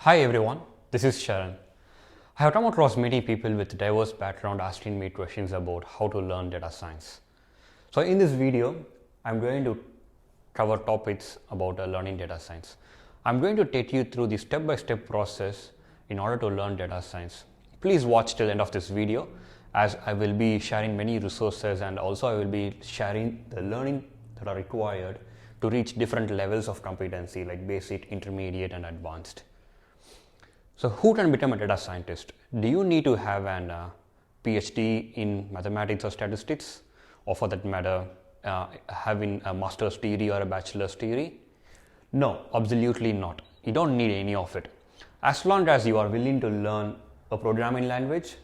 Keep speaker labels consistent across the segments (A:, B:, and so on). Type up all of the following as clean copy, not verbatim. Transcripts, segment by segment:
A: Hi everyone, this is Sharan. I have come across many people with diverse background asking me questions about how to learn data science. So in this video, I'm going to cover topics about learning data science. I'm going to take you through the step-by-step process in order to learn data science. Please watch till the end of this video as I will be sharing many resources and also I will be sharing the learning that are required to reach different levels of competency like basic, intermediate and advanced. So who can become a data scientist? Do you need to have an PhD in mathematics or statistics, or for that matter having a master's degree or a bachelor's degree? No, absolutely not. You don't need any of it. As long as you are willing to learn a programming language,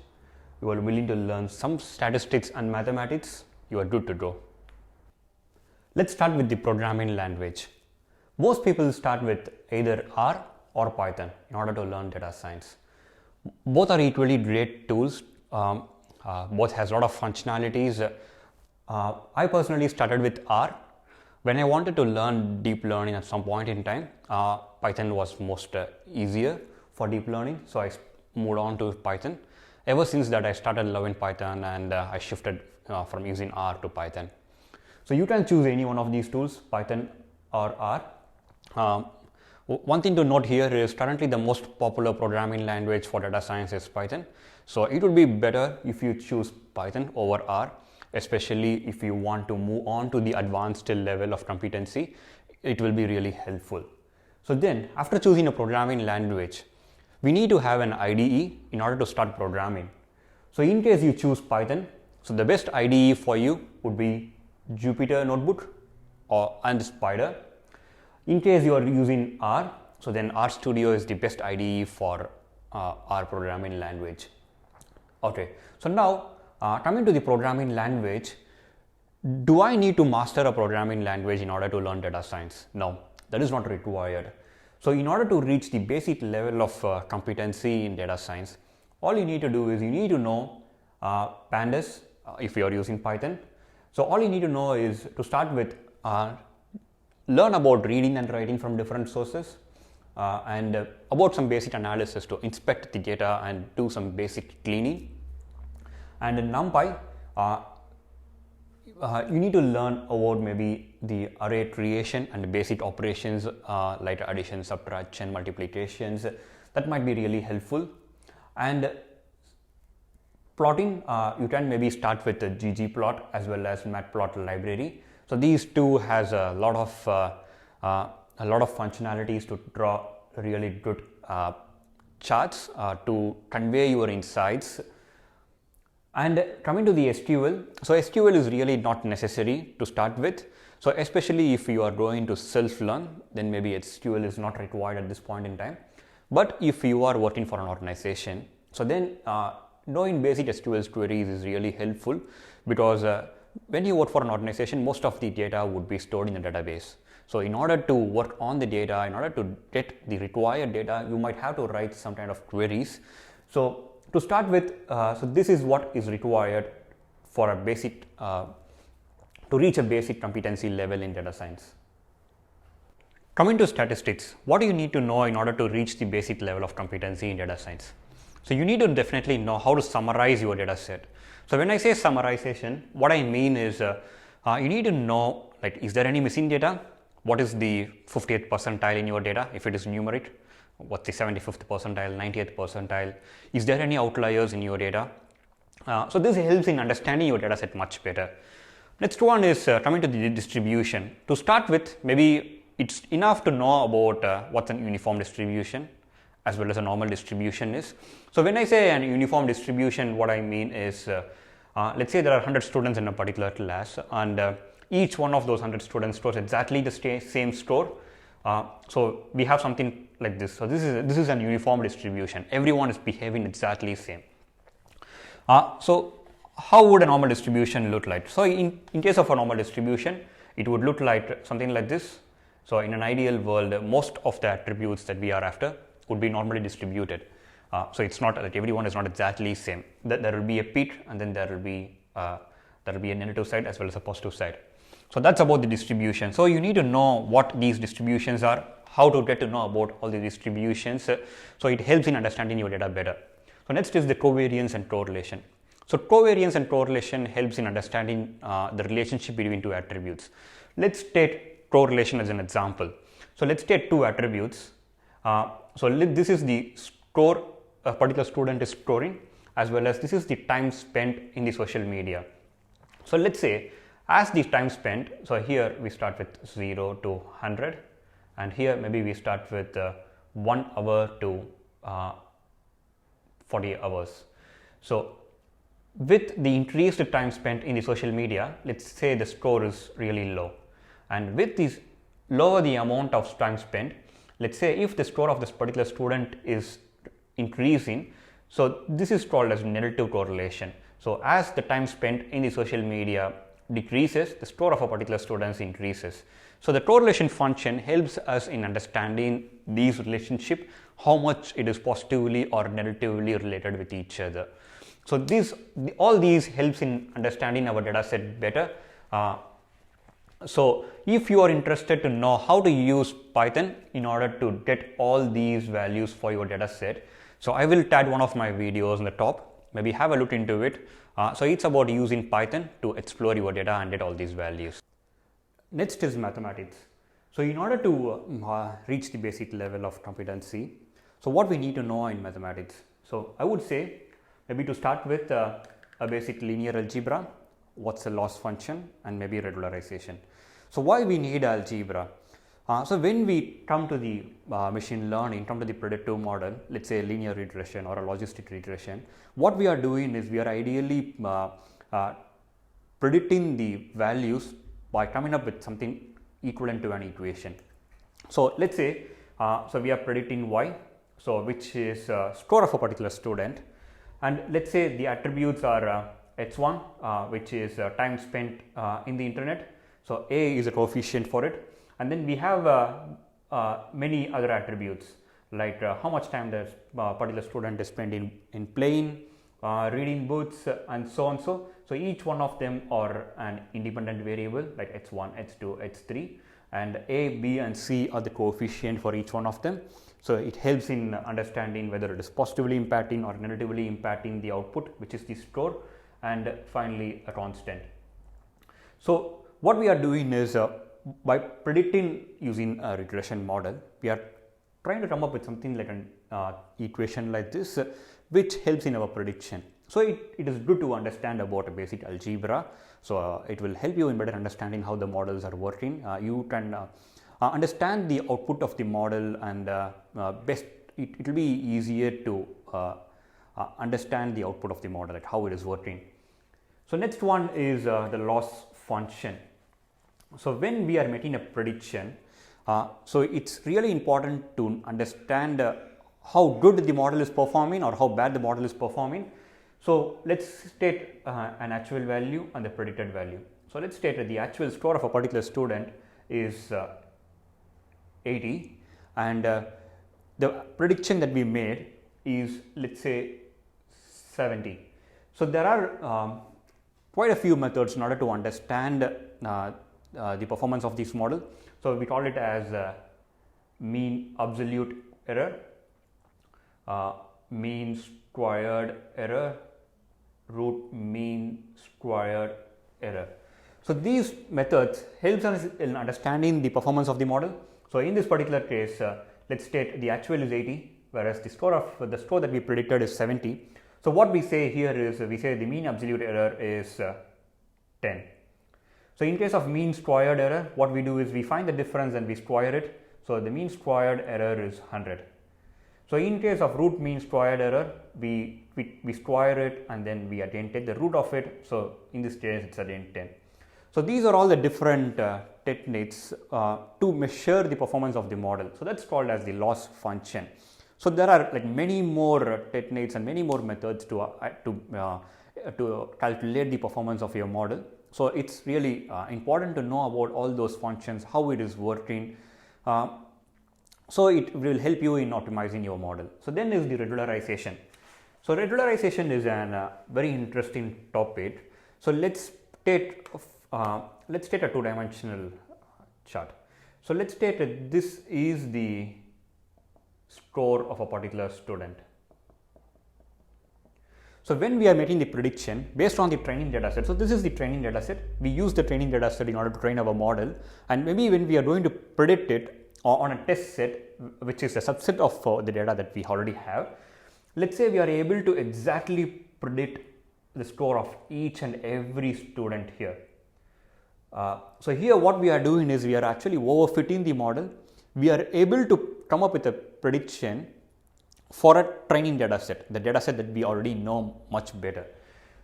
A: you are willing to learn some statistics and mathematics, you are good to go. Let's start with the programming language. Most people start with either R or Python in order to learn data science. Both are equally great tools. Both has a lot of functionalities. I personally started with R. When I wanted to learn deep learning at some point in time, Python was most easier for deep learning, so I moved on to Python. Ever since that, I started loving Python and I shifted from using R to Python. So you can choose any one of these tools, Python or R. One thing to note here is currently the most popular programming language for data science is Python. So it would be better if you choose Python over R, especially if you want to move on to the advanced level of competency. It will be really helpful. So then after choosing a programming language, we need to have an IDE in order to start programming. So in case you choose Python, so the best IDE for you would be Jupyter Notebook and Spider. In case you are using R, so then RStudio is the best IDE for R programming language. Okay, so now coming to the programming language, do I need to master a programming language in order to learn data science? No, that is not required. So in order to reach the basic level of competency in data science, all you need to do is you need to know Pandas if you are using Python. So all you need to know is to start with learn about reading and writing from different sources and about some basic analysis to inspect the data and do some basic cleaning. And in NumPy, you need to learn about maybe the array creation and basic operations like addition, subtraction, multiplications. That might be really helpful. And plotting, you can maybe start with the ggplot as well as matplot library. So these two has a lot of functionalities to draw really good charts to convey your insights. And coming to the SQL, so SQL is really not necessary to start with. So especially if you are going to self-learn, then maybe SQL is not required at this point in time. But if you are working for an organization, so then knowing basic SQL queries is really helpful because when you work for an organization, most of the data would be stored in a database. So in order to work on the data, in order to get the required data, you might have to write some kind of queries. So to start with, so this is what is required for a basic, to reach a basic competency level in data science. Coming to statistics, what do you need to know in order to reach the basic level of competency in data science? So you need to definitely know how to summarize your data set. So when I say summarization, what I mean is you need to know, like, is there any missing data? What is the 50th percentile in your data if it is numeric? What's the 75th percentile, 90th percentile? Is there any outliers in your data? So this helps in understanding your data set much better. Next one is coming to the distribution. To start with, maybe it's enough to know about what's an uniform distribution as well as a normal distribution is. So when I say an uniform distribution, what I mean is let's say there are 100 students in a particular class and each one of those 100 students stores exactly the same store. So we have something like this. So this is an uniform distribution. Everyone is behaving exactly the same. So how would a normal distribution look like? So in case of a normal distribution, it would look like something like this. So in an ideal world, most of the attributes that we are after would be normally distributed. So it's not like everyone is not exactly same. There will be a peak and then there will be a negative side as well as a positive side. So that's about the distribution. So you need to know what these distributions are, how to get to know about all the distributions. So it helps in understanding your data better. So next is the covariance and correlation. So covariance and correlation helps in understanding the relationship between two attributes. Let's take correlation as an example. So let's take two attributes. This is the score a particular student is scoring, as well as this is the time spent in the social media. So let's say as the time spent, so here we start with 0 to 100, and here maybe we start with 1 hour to 40 hours. So with the increased time spent in the social media, let's say the score is really low, and with this lower the amount of time spent, let's say if the score of this particular student is increasing, so this is called as negative correlation. So as the time spent in the social media decreases, the score of a particular student increases. So the correlation function helps us in understanding these relationship, how much it is positively or negatively related with each other. So all these helps in understanding our data set better. So if you are interested to know how to use Python in order to get all these values for your data set, so I will tag one of my videos on the top, maybe have a look into it. So it's about using Python to explore your data and get all these values. Next is mathematics. So in order to reach the basic level of competency, so what we need to know in mathematics. So I would say maybe to start with a basic linear algebra, what's a loss function, and maybe regularization. So why we need algebra? So when we come to the machine learning, come to the predictive model, let's say linear regression or a logistic regression, what we are doing is we are ideally predicting the values by coming up with something equivalent to an equation. So let's say, so we are predicting y, so which is score of a particular student, and let's say the attributes are h1, which is time spent in the internet. So a is a coefficient for it. And then we have many other attributes like how much time the particular student is spent in playing, reading books, and so on. So each one of them are an independent variable like h1, h2, h3, and a, b, and c are the coefficient for each one of them. So it helps in understanding whether it is positively impacting or negatively impacting the output, which is the score, and finally a constant. So what we are doing is by predicting using a regression model, we are trying to come up with something like an equation like this, which helps in our prediction. So it is good to understand about a basic algebra. So it will help you in better understanding how the models are working. You can understand the output of the model, and it will be easier to understand the output of the model, like how it is working. So next one is the loss function. So when we are making a prediction, so it's really important to understand how good the model is performing or how bad the model is performing. So let's state an actual value and the predicted value. So let's state that the actual score of a particular student is 80, and the prediction that we made is, let's say, 70. So there are quite a few methods in order to understand the performance of this model. So we call it as mean absolute error, mean squared error, root mean squared error. So these methods helps us in understanding the performance of the model. So in this particular case, let's state the actual is 80, whereas the score that we predicted is 70. So what we say here is we say the mean absolute error is 10. So in case of mean squared error, what we do is we find the difference and we square it. So the mean squared error is 100. So in case of root mean squared error, we square it and then we again take the root of it. So in this case, it's again 10. So these are all the different techniques to measure the performance of the model. So that's called as the loss function. So there are like many more techniques and many more methods to calculate the performance of your model. So it's really important to know about all those functions, how it is working. So it will help you in optimizing your model. So then is the regularization. So regularization is a very interesting topic. So let's take a two-dimensional chart. So let's state that this is the score of a particular student. So when we are making the prediction based on the training data set, so this is the training data set. We use the training data set in order to train our model, and maybe when we are going to predict it on a test set, which is a subset of the data that we already have, let's say we are able to exactly predict the score of each and every student here. So here what we are doing is we are actually overfitting the model. We are able to come up with a prediction for a training data set, the data set that we already know much better.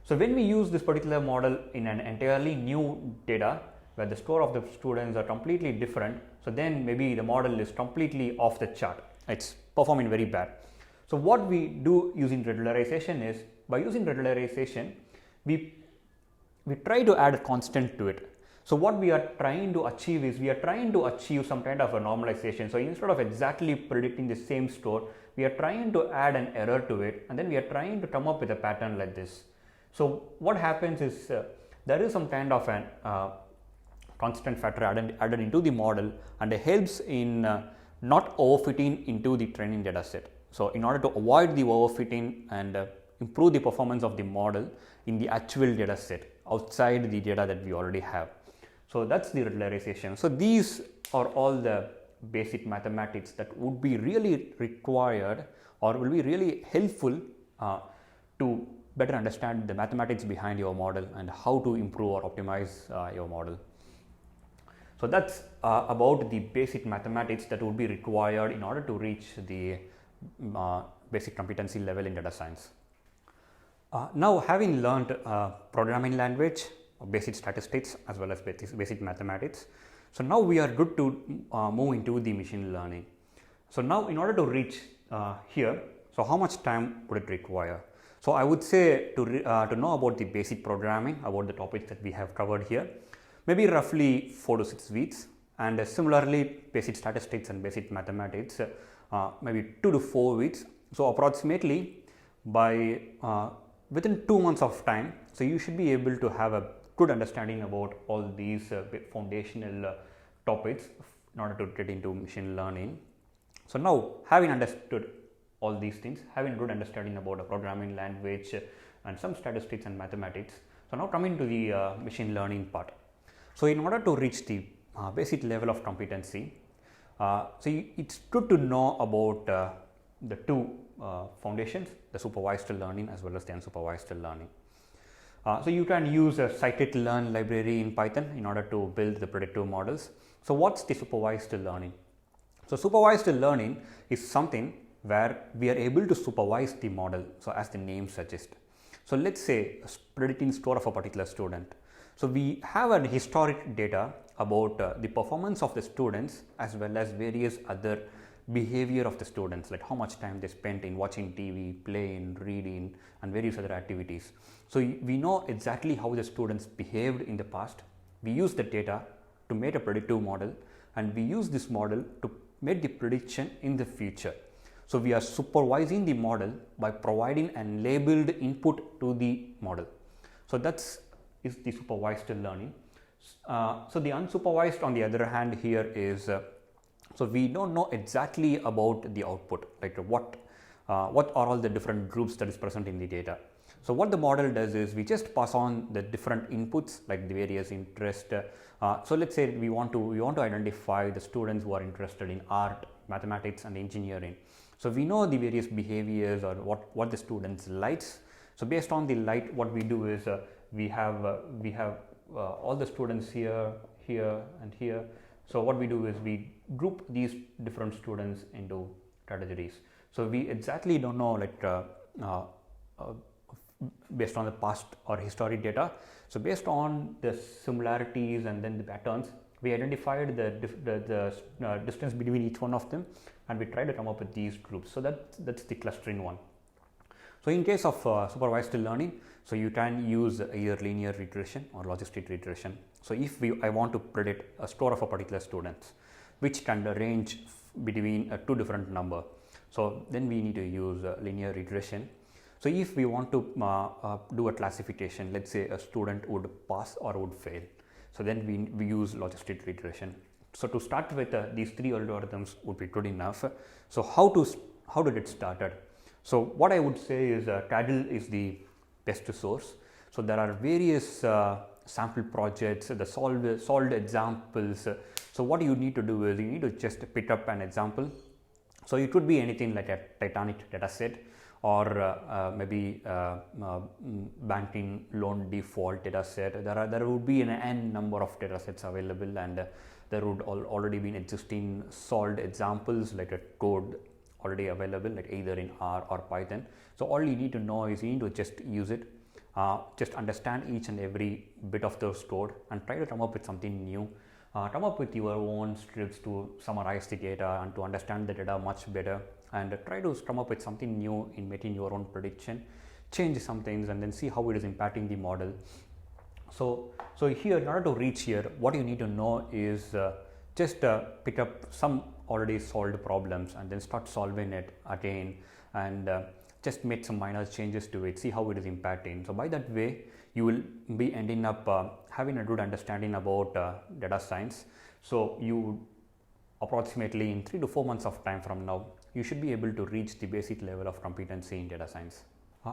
A: So when we use this particular model in an entirely new data where the score of the students are completely different, so then maybe the model is completely off the chart. It's performing very bad. So what we do using regularization is, by using regularization, we try to add a constant to it. So what we are trying to achieve is, we are trying to achieve some kind of a normalization. So instead of exactly predicting the same score, we are trying to add an error to it, and then we are trying to come up with a pattern like this. So what happens is there is some kind of an constant factor added into the model, and it helps in not overfitting into the training data set. So in order to avoid the overfitting and improve the performance of the model in the actual data set outside the data that we already have. So that's the regularization. So these are all the basic mathematics that would be really required or will be really helpful to better understand the mathematics behind your model and how to improve or optimize your model. So that's about the basic mathematics that would be required in order to reach the basic competency level in data science. Now, having learned programming language, basic statistics as well as basic mathematics, so now we are good to move into the machine learning. So now in order to reach here, so how much time would it require? So I would say to know about the basic programming, about the topics that we have covered here, maybe roughly 4 to 6 weeks, and similarly basic statistics and basic mathematics, maybe 2 to 4 weeks. So approximately by within 2 months of time, so you should be able to have a good understanding about all these foundational topics in order to get into machine learning. So now, having understood all these things, having good understanding about a programming language and some statistics and mathematics, so now coming to the machine learning part. So in order to reach the basic level of competency, so it's good to know about the two foundations, the supervised learning as well as the unsupervised learning. So you can use a scikit-learn library in Python in order to build the predictive models. So what's the supervised learning? So supervised learning is something where we are able to supervise the model, so as the name suggests. So let's say predicting score of a particular student. So we have a historic data about the performance of the students as well as various other behavior of the students, like how much time they spent in watching TV, playing, reading, and various other activities. So we know exactly how the students behaved in the past. We use the data to make a predictive model, and we use this model to make the prediction in the future. So we are supervising the model by providing a labeled input to the model. So that's the supervised learning. So the unsupervised, on the other hand, here is so we don't know exactly about the output, like what are all the different groups that is present in the data. So what the model does is we just pass on the different inputs, like the various interest. So let's say we want to identify the students who are interested in art, mathematics, and engineering. So we know the various behaviors or what the students likes. So based on the light, what we do is we have all the students here, and here. So what we do is we group these different students into categories. So we exactly don't know, like based on the past or historic data. So based on the similarities and then the patterns, we identified the distance between each one of them, and we try to come up with these groups. So that's the clustering one. So in case of supervised learning, so you can use either linear regression or logistic regression. So if I want to predict a score of a particular student, which can range between two different number, so then we need to use linear regression. So if we want to do a classification, let's say a student would pass or would fail, so then we use logistic regression So to start with, these three algorithms would be good enough. So how to get started? So what I would say is Taddle is the best source. So there are various sample projects, the solved examples. So what you need to do is you need to just pick up an example. So it could be anything like a Titanic data set, or maybe banking loan default data set. There would be an n number of data sets available, and there would already be existing solved examples like a code already available, like either in R or Python. So all you need to know is you need to just use it, just understand each and every bit of those code and try to come up with something new. Come up with your own scripts to summarize the data and to understand the data much better, and try to come up with something new in making your own prediction, change some things, and then see how it is impacting the model. So here, in order to reach here, what you need to know is just pick up some already solved problems and then start solving it again, and just make some minor changes to it, see how it is impacting. So by that way, you will be ending up having a good understanding about data science. So you approximately in 3 to 4 months of time from now, you should be able to reach the basic level of competency in data science.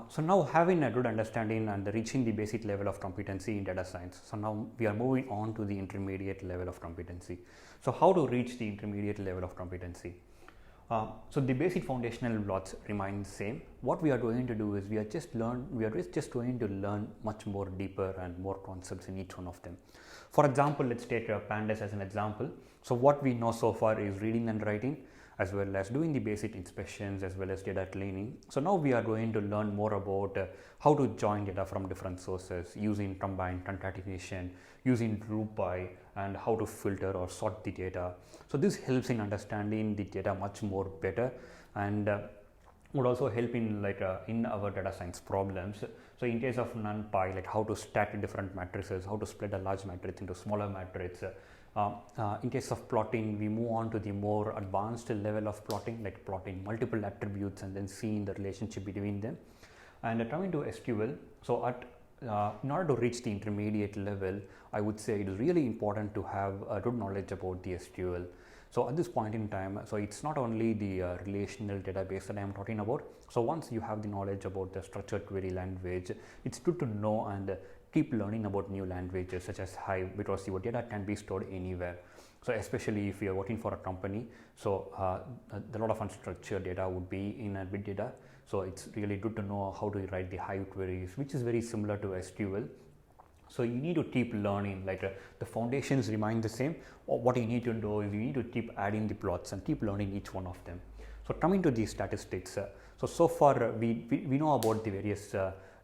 A: So now, having a good understanding and reaching the basic level of competency in data science, so now we are moving on to the intermediate level of competency. So how to reach the intermediate level of competency? So the basic foundational blocks remain the same. What we are going to do is we are just going to learn much more deeper and more concepts in each one of them. For example, let's take Pandas as an example. So what we know so far is reading and writing, as well as doing the basic inspections, as well as data cleaning. So now we are going to learn more about how to join data from different sources using combined concatenation, using NumPy, and how to filter or sort the data. So this helps in understanding the data much more better, and would also help in in our data science problems. So in case of NumPy, like how to stack different matrices, how to split a large matrix into smaller matrices. In case of plotting, we move on to the more advanced level of plotting, like plotting multiple attributes and then seeing the relationship between them. And coming to SQL, so in order to reach the intermediate level, I would say it is really important to have a good knowledge about the SQL. So at this point in time, so it's not only the relational database that I am talking about. So once you have the knowledge about the structured query language, it's good to know and keep learning about new languages such as Hive, because your data can be stored anywhere. So especially if you are working for a company, so a lot of unstructured data would be in a big data. So it's really good to know how to write the Hive queries, which is very similar to SQL. So you need to keep learning, the foundations remain the same. What you need to do is you need to keep adding the plots and keep learning each one of them. So coming to the statistics, so far we know about the various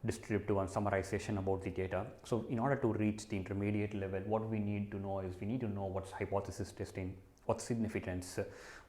A: descriptive and summarization about the data. So in order to reach the intermediate level, what we need to know is we need to know what's hypothesis testing, what's significance,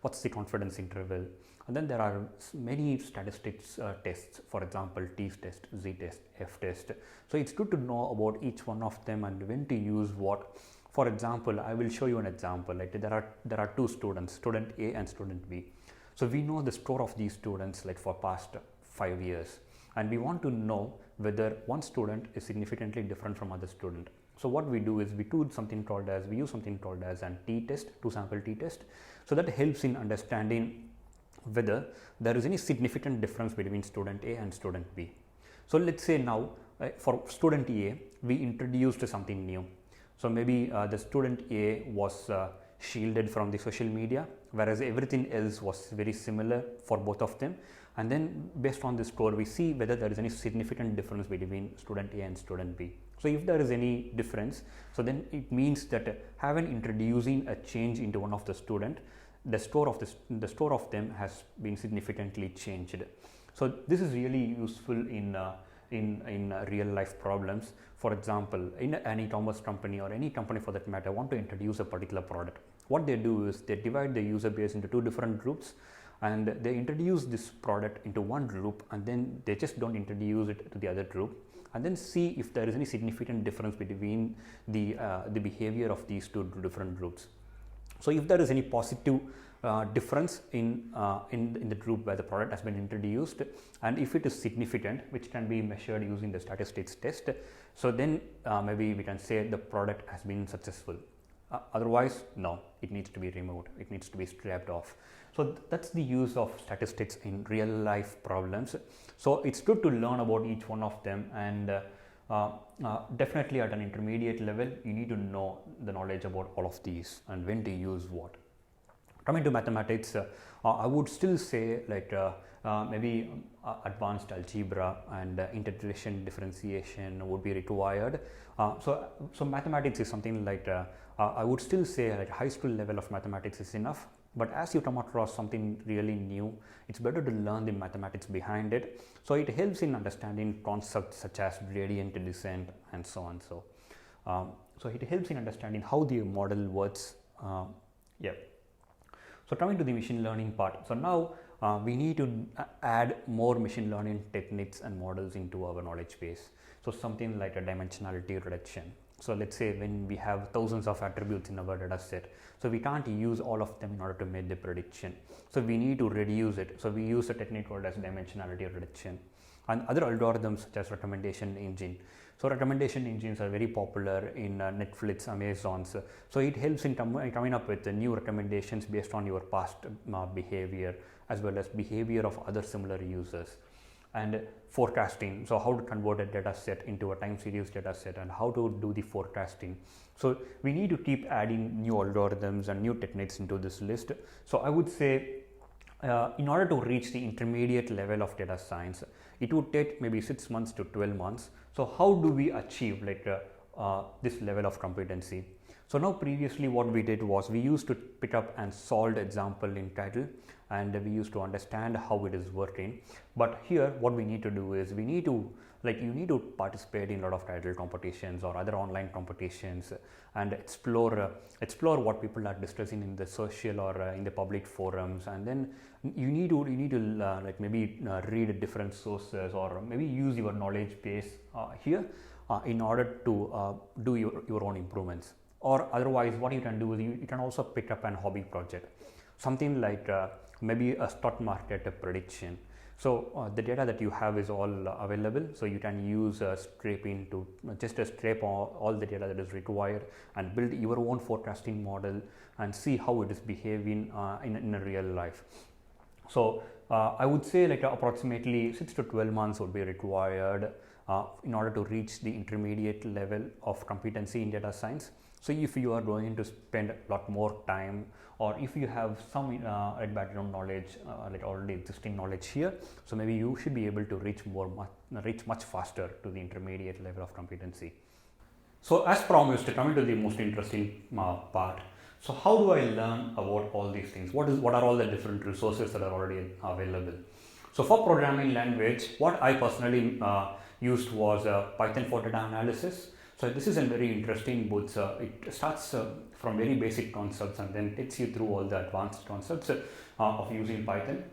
A: what's the confidence interval, and then there are many statistics tests, for example t-test, z-test, f-test. So it's good to know about each one of them and when to use what. For example, I will show you an example. Like there are two students, student A and student B. So we know the score of these students for past 5 years, and we want to know whether one student is significantly different from other student. So what we do is we use something called as an t-test, two-sample t-test. So that helps in understanding whether there is any significant difference between student A and student B. So let's say now for student A, we introduced something new. So maybe the student A was shielded from the social media, whereas everything else was very similar for both of them. And then based on this score, we see whether there is any significant difference between student A and student B. So if there is any difference, so then it means that having introducing a change into one of the student, the score of them has been significantly changed. So this is really useful in real life problems. For example, in an e-commerce company or any company for that matter want to introduce a particular product, what they do is they divide the user base into two different groups, and they introduce this product into one group, and then they just don't introduce it to the other group, and then see if there is any significant difference between the behavior of these two different groups. So if there is any positive difference in the group where the product has been introduced, and if it is significant, which can be measured using the statistics test, so then maybe we can say the product has been successful. Otherwise, no, it needs to be removed, it needs to be scrapped off. So that's the use of statistics in real life problems. So it's good to learn about each one of them, and definitely at an intermediate level you need to know the knowledge about all of these and when to use what. Coming to mathematics, I would still say like maybe advanced algebra and integration differentiation would be required. So mathematics is something like I would still say like high school level of mathematics is enough. But as you come across something really new, it's better to learn the mathematics behind it. So it helps in understanding concepts such as gradient descent and so on. So it helps in understanding how the model works. Yeah. So coming to the machine learning part. So now we need to add more machine learning techniques and models into our knowledge base. So something like a dimensionality reduction. So let's say when we have thousands of attributes in our data set, so we can't use all of them in order to make the prediction. So we need to reduce it. So we use a technique called as dimensionality reduction, and other algorithms such as recommendation engine. So recommendation engines are very popular in Netflix, Amazon's. So it helps in coming up with new recommendations based on your past behavior as well as behavior of other similar users. And forecasting, so how to convert a data set into a time series data set and how to do the forecasting. So we need to keep adding new algorithms and new techniques into this list. So I would say in order to reach the intermediate level of data science, it would take maybe 6 months to 12 months. So how do we achieve like this level of competency? So now previously what we did was we used to pick up and solve the example in title, and we used to understand how it is working. But here what we need to do is we need to you need to participate in a lot of title competitions or other online competitions and explore what people are discussing in the social or in the public forums, and then you need to maybe read different sources or maybe use your knowledge base here in order to do your own improvements. Or otherwise what you can do is you can also pick up an hobby project, something like maybe a stock market prediction. So the data that you have is all available, so you can use scraping to just scrape all the data that is required and build your own forecasting model and see how it is behaving in a real life. So I would say like approximately 6 to 12 months would be required in order to reach the intermediate level of competency in data science. So if you are going to spend a lot more time, or if you have some background knowledge, like already existing knowledge here, so maybe you should be able to reach much faster to the intermediate level of competency. So as promised, coming to the most interesting part. So how do I learn about all these things? What are all the different resources that are already available? So for programming language, what I personally used was Python for data analysis. So this is a very interesting book. It starts from very basic concepts and then takes you through all the advanced concepts of using Python.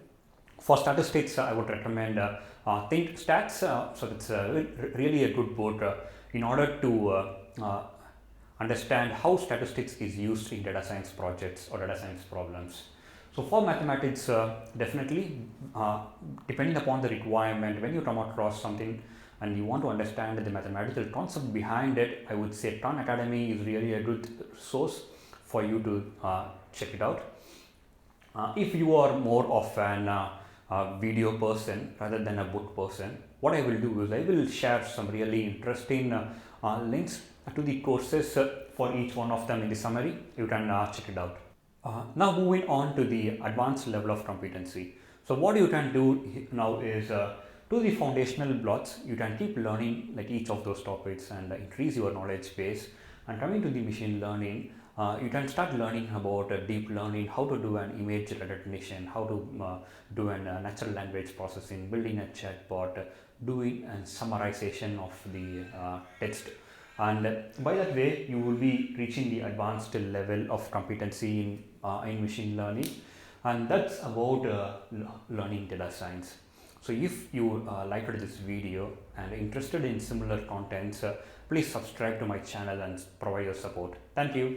A: For statistics, I would recommend Think Stats. So it's really a good book in order to understand how statistics is used in data science projects or data science problems. So for mathematics, definitely depending upon the requirement, when you come across something and you want to understand the mathematical concept behind it, I would say Khan Academy is really a good source for you to check it out. If you are more of an video person rather than a book person, what I will do is I will share some really interesting links to the courses for each one of them in the summary. You can check it out. Now moving on to the advanced level of competency. So what you can do now is to the foundational blocks, you can keep learning like each of those topics and increase your knowledge base. And coming to the machine learning, you can start learning about deep learning, how to do an image recognition, how to do a natural language processing, building a chatbot, doing a summarization of the text. And by that way, you will be reaching the advanced level of competency in machine learning. And that's about learning data science. So if you liked this video and interested in similar contents, please subscribe to my channel and provide your support. Thank you.